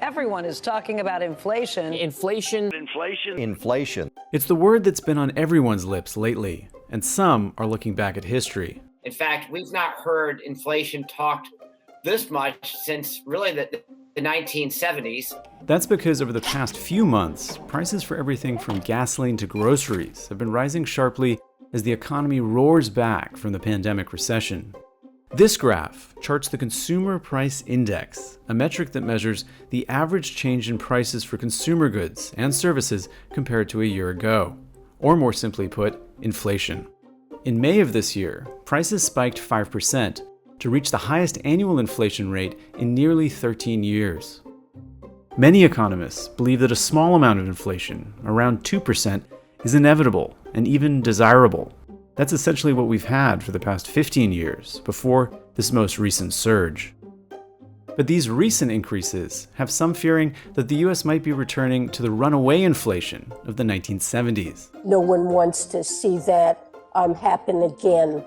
Everyone is talking about inflation. Inflation. It's the word that's been on everyone's lips lately, and some are looking back at history. In fact, we've not heard inflation talked this much since really the 1970s. That's because over the past few months, prices for everything from gasoline to groceries have been rising sharply as the economy roars back from the pandemic recession. This graph charts the Consumer Price Index, a metric that measures the average change in prices for consumer goods and services compared to a year ago, or more simply put, inflation. In May of this year, prices spiked 5% to reach the highest annual inflation rate in nearly 13 years. Many economists believe that a small amount of inflation, around 2%, is inevitable and even desirable. That's essentially what we've had for the past 15 years, before this most recent surge. But these recent increases have some fearing that the US might be returning to the runaway inflation of the 1970s. No one wants to see that happen again.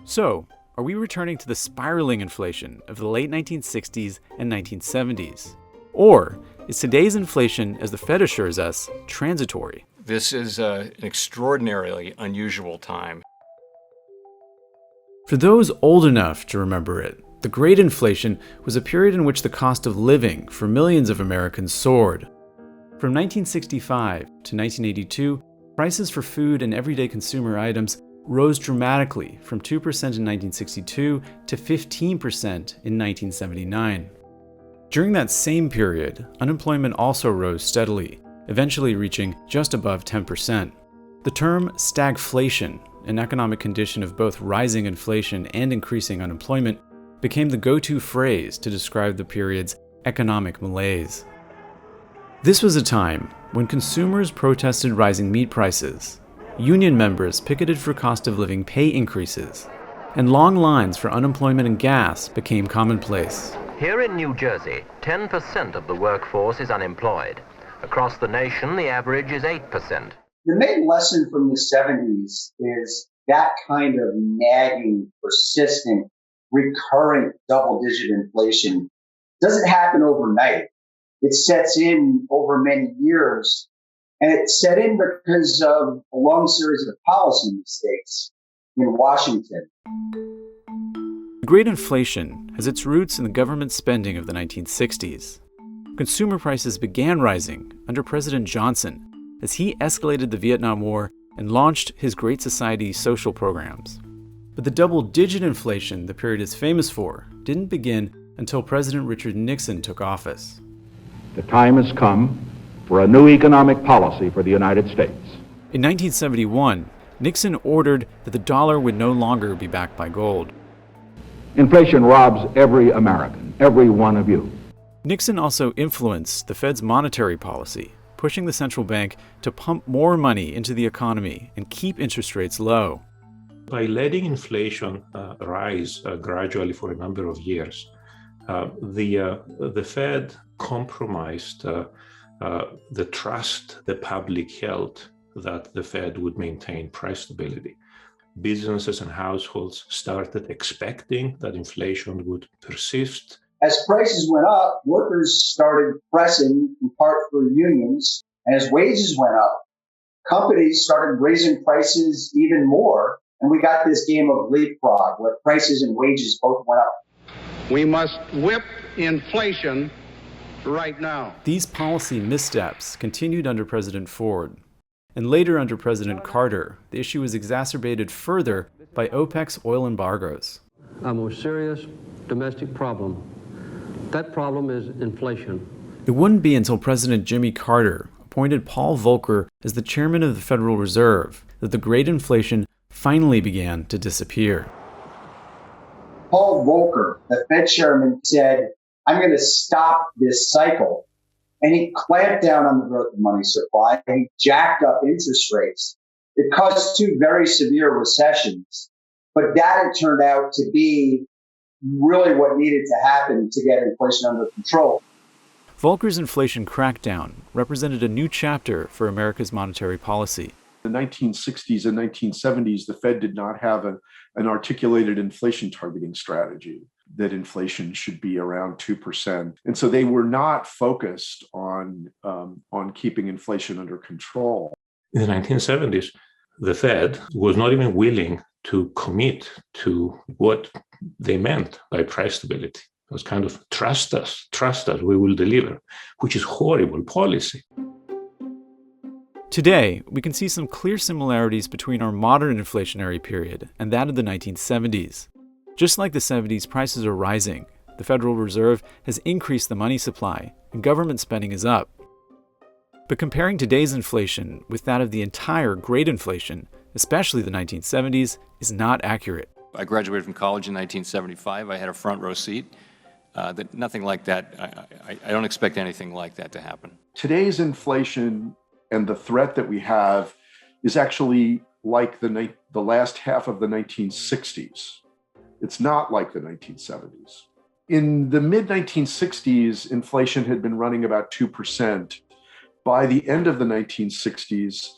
So, are we returning to the spiraling inflation of the late 1960s and 1970s? Or is today's inflation, as the Fed assures us, transitory? This is an extraordinarily unusual time. For those old enough to remember it, the Great Inflation was a period in which the cost of living for millions of Americans soared. From 1965 to 1982, prices for food and everyday consumer items rose dramatically from 2% in 1962 to 15% in 1979. During that same period, unemployment also rose steadily, eventually reaching just above 10%. The term stagflation, an economic condition of both rising inflation and increasing unemployment, became the go-to phrase to describe the period's economic malaise. This was a time when consumers protested rising meat prices, union members picketed for cost of living pay increases, and long lines for unemployment and gas became commonplace. Here in New Jersey, 10% of the workforce is unemployed. Across the nation, the average is 8%. The main lesson from the 70s is that kind of nagging, persistent, recurrent double-digit inflation doesn't happen overnight. It sets in over many years, and it set in because of a long series of policy mistakes in Washington. The Great Inflation has its roots in the government spending of the 1960s. Consumer prices began rising under President Johnson as he escalated the Vietnam War and launched his Great Society social programs. But the double-digit inflation the period is famous for didn't begin until President Richard Nixon took office. The time has come for a new economic policy for the United States. In 1971, Nixon ordered that the dollar would no longer be backed by gold. Inflation robs every American, every one of you. Nixon also influenced the Fed's monetary policy, pushing the central bank to pump more money into the economy and keep interest rates low. By letting inflation rise gradually for a number of years, the Fed compromised the trust the public held that the Fed would maintain price stability. Businesses and households started expecting that inflation would persist. As prices went up, workers started pressing, in part for unions. And as wages went up, companies started raising prices even more. And we got this game of leapfrog, where prices and wages both went up. We must whip inflation right now. These policy missteps continued under President Ford. And later under President Carter, the issue was exacerbated further by OPEC's oil embargoes. A most serious domestic problem. That problem is inflation. It wouldn't be until President Jimmy Carter appointed Paul Volcker as the chairman of the Federal Reserve that the Great Inflation finally began to disappear. Paul Volcker, the Fed chairman, said, "I'm going to stop this cycle." And he clamped down on the growth of money supply, and he jacked up interest rates. It caused two very severe recessions. But that, it turned out to be really what needed to happen to get inflation under control. Volcker's inflation crackdown represented a new chapter for America's monetary policy. In the 1960s and 1970s, the Fed did not have an articulated inflation targeting strategy. that inflation should be around 2%. And so they were not focused on keeping inflation under control. In the 1970s, the Fed was not even willing to commit to what they meant by price stability. It was kind of trust us, we will deliver, which is horrible policy. Today, we can see some clear similarities between our modern inflationary period and that of the 1970s. Just like the 70s, prices are rising. The Federal Reserve has increased the money supply, and government spending is up. But comparing today's inflation with that of the entire Great Inflation, especially the 1970s, is not accurate. I graduated from college in 1975. I had a front row seat. Nothing like that. I don't expect anything like that to happen. Today's inflation and the threat that we have is actually like the last half of the 1960s. It's not like the 1970s. In the mid-1960s, inflation had been running about 2%. By the end of the 1960s,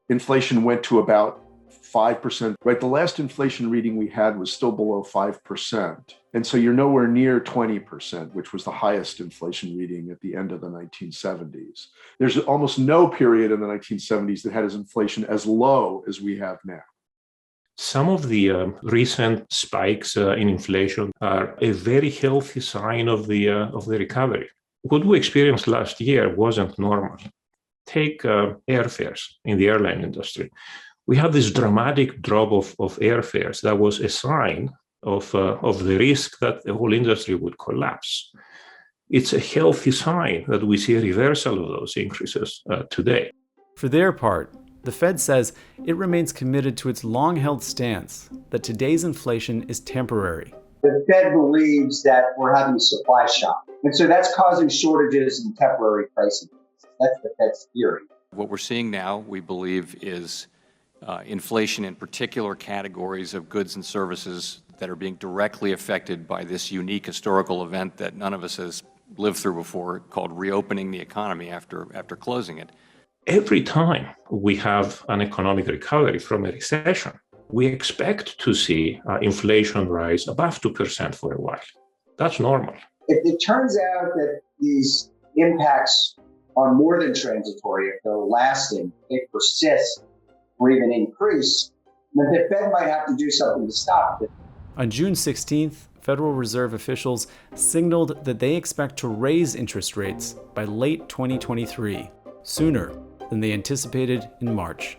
inflation went to about 5%. Right, the last inflation reading we had was still below 5%. And so you're nowhere near 20%, which was the highest inflation reading at the end of the 1970s. There's almost no period in the 1970s that had inflation as low as we have now. Some of the recent spikes in inflation are a very healthy sign of the recovery. What we experienced last year wasn't normal. Take airfares in the airline industry. We had this dramatic drop of airfares that was a sign of the risk that the whole industry would collapse. It's a healthy sign that we see a reversal of those increases today. For their part, the Fed says it remains committed to its long-held stance that today's inflation is temporary. The Fed believes that we're having a supply shock. And so that's causing shortages and temporary pricing. That's the Fed's theory. What we're seeing now, we believe, is inflation in particular categories of goods and services that are being directly affected by this unique historical event that none of us has lived through before, called reopening the economy after closing it. Every time we have an economic recovery from a recession, we expect to see inflation rise above 2% for a while. That's normal. If it turns out that these impacts are more than transitory, if they're lasting, they persist or even increase, then the Fed might have to do something to stop it. On June 16th, Federal Reserve officials signaled that they expect to raise interest rates by late 2023, sooner than they anticipated in March.